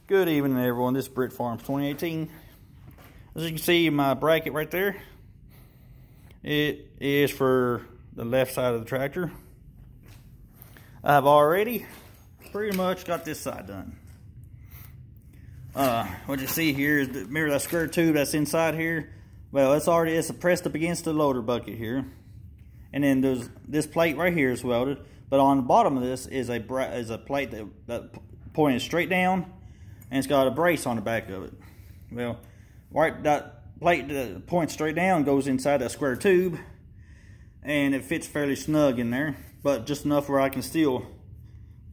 Good evening, everyone. This is Britt Farms 2018. As you can see, my bracket right there, it is for the left side of the tractor. I've already pretty much got this side done. What you see here is, remember that square tube that's inside here? Well, it's pressed up against the loader bucket here. And then there's this plate right here is welded. But on the bottom of this is a plate that pointed straight down, and it's got a brace on the back of it. Well, right, that plate that points straight down goes inside that square tube, and it fits fairly snug in there, but just enough where I can still,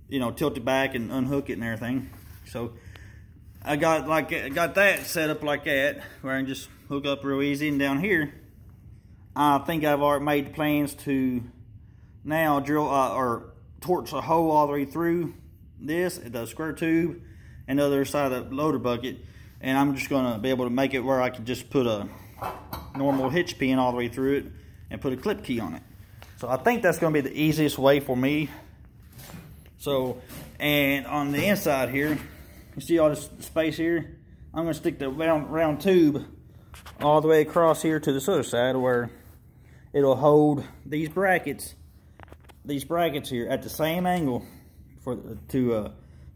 you know, tilt it back and unhook it and everything. So I got that set up like that, where I can just hook up real easy. And down here, I think I've already made plans to now drill or torch a hole all the way through this, the square tube, and the other side of the loader bucket. And I'm just gonna be able to make it where I can just put a normal hitch pin all the way through it and put a clip key on it. So I think that's gonna be the easiest way for me. So, and on the inside here, you see all this space here? I'm gonna stick the round tube all the way across here to this other side, where it'll hold these brackets here at the same angle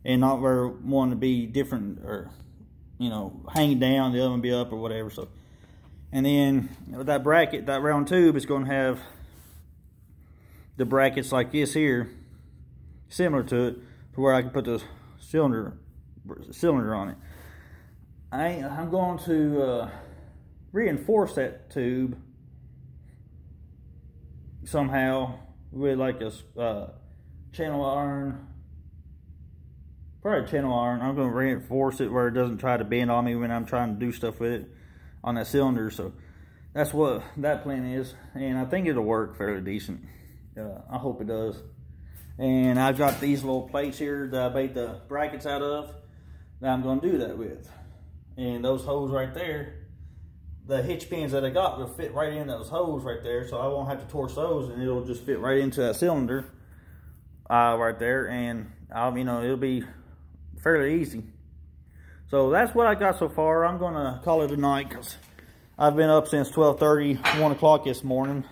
and not where one to be different, or, you know, hanging down, the other one be up or whatever. So, and then with that bracket, that round tube is going to have the brackets like this here, similar to it, to where I can put the cylinder on it. I'm going to reinforce that tube somehow with like a channel iron. Probably channel iron. I'm going to reinforce it where it doesn't try to bend on me when I'm trying to do stuff with it on that cylinder. So that's what that plan is, and I think it'll work fairly decent. I hope it does. And I've got these little plates here that I made the brackets out of that I'm going to do that with. And those holes right there, the hitch pins that I got will fit right in those holes right there, so I won't have to torch those, and it'll just fit right into that cylinder right there, and you know, it'll be fairly easy. So that's what I got so far. I'm gonna call it a night, because I've been up since 12:30, 1 o'clock this morning,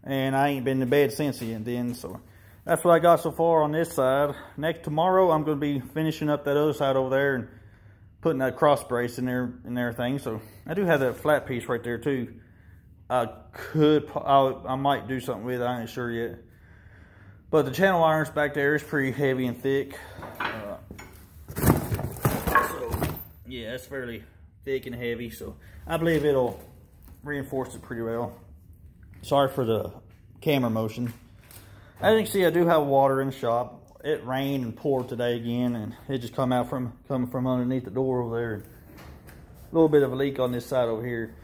and I ain't been to bed since then. So that's what I got so far on this side. Tomorrow I'm gonna be finishing up that other side over there and putting that cross brace in there and everything. So I do have that flat piece right there too. I might do something with it, I ain't sure yet. But the channel irons back there is pretty heavy and thick. So yeah, it's fairly thick and heavy, so I believe it'll reinforce it pretty well. Sorry for the camera motion. As you can see, I do have water in the shop. It rained and poured today again, and it just coming from underneath the door over there. A little bit of a leak on this side over here.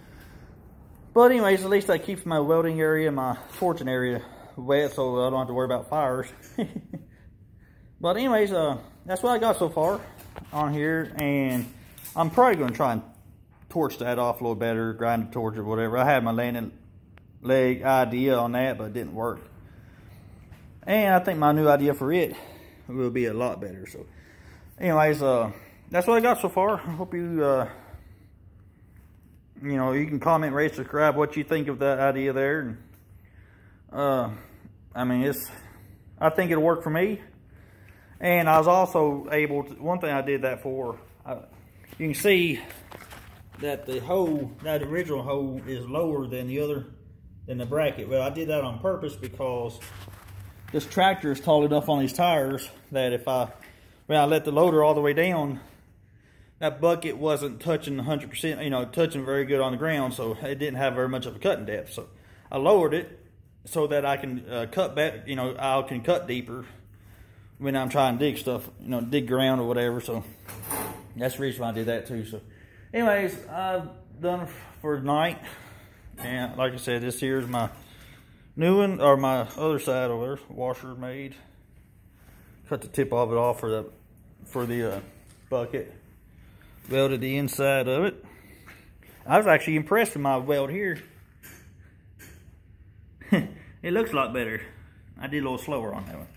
But anyways, at least that keeps my welding area, my torching area wet, so I don't have to worry about fires. But anyways, that's what I got so far on here, and I'm probably going to try and torch that off a little better, grind the torch or whatever. I had my landing leg idea on that, but it didn't work. And I think my new idea for it will be a lot better. So anyways, that's what I got so far. I hope you you know, you can comment, rate, subscribe what you think of that idea there. I mean, I think it'll work for me. And I was also able to, one thing I did that for, you can see that the hole, that original hole, is lower than the bracket. Well, I did that on purpose because this tractor is tall enough on these tires that when I let the loader all the way down, that bucket wasn't touching 100%, you know, touching very good on the ground, so it didn't have very much of a cutting depth. So I lowered it so that I can cut back, you know, I can cut deeper when I'm trying to dig stuff, you know, dig ground or whatever. So that's the reason why I did that too. So anyways, I've done for tonight. And like I said, this here is my new one, or my other side over there, washer made. Cut the tip of it off for the bucket. Welded the inside of it. I was actually impressed with my weld here. It looks a lot better. I did a little slower on that one.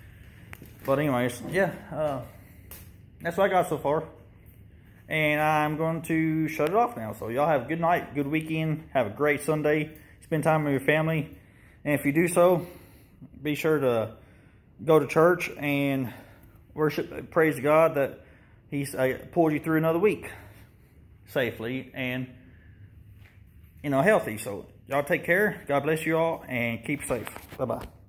But anyways, yeah, that's what I got so far. and I'm going to shut it off now. So y'all have a good night, good weekend, have a great Sunday, spend time with your family, and if you do so, be sure to go to church and worship, praise God that He's pulled you through another week safely and, you know, healthy. So y'all take care. God bless you all and keep safe. Bye-bye.